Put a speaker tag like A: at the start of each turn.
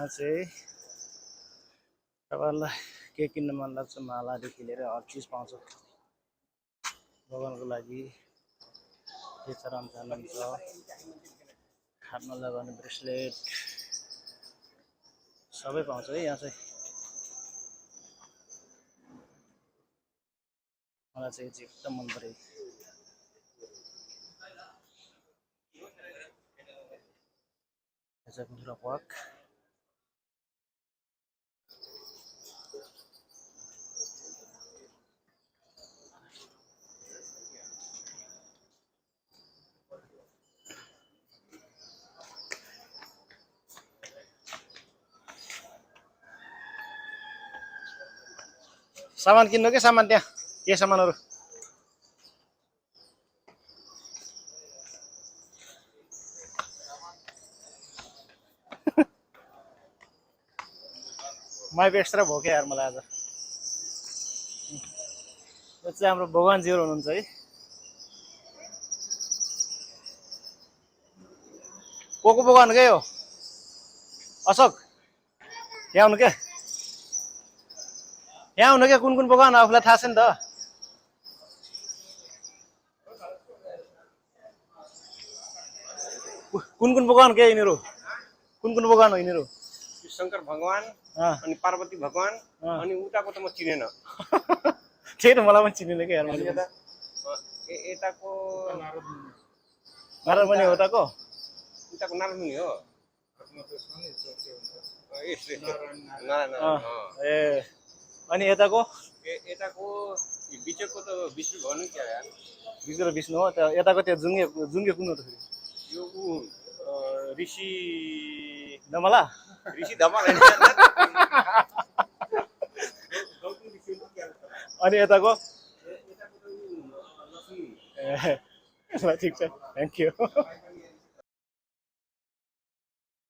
A: यहाँ चाहिँ तपाईँहरूलाई के किन्न मन लाग्छ मालादेखि लिएर हर चिज पाउँछ भगवानको लागि के चढाउन चाहनुहुन्छ हातमा लगाउने ब्रेसलेट सबै पाउँछ है यहाँ चाहिँ मलाई चाहिँ एकदम मन पर्यो पार्क सामान किन्नु के सामान त्यहाँ के सामानहरु माइक एक्स्ट्रा भयो के यार मलाई आज यो चाहिँ हाम्रो भगवानजीहरु हुनुहुन्छ है को भगवान के हो अशोक यहाँ हुनु के यहाँ हुनु के कुन भगवान आफूलाई थाहा छ नि त कुन भगवान के यिनीहरु कुन भगवान हो यिनीहरु
B: शंकर भगवान अनि पार्वती भगवान अनि उताको त म चिनेन
A: त्यही त मलाई पनि चिनेन के यार मैले
B: यताको
A: नारद मुनि हो ताको
B: उताको नारद मुनि हो
A: ए अनि यताको
B: यताको बिचको त विष्णु भगवान के यार
A: बिचको विष्णु हो यताको त्यो जुङ्गे कुन हो त फेरि
B: यो ऋषि
A: दमला
B: ऋषि दमला
A: अनि यताको ठीक छ थ्यांक यू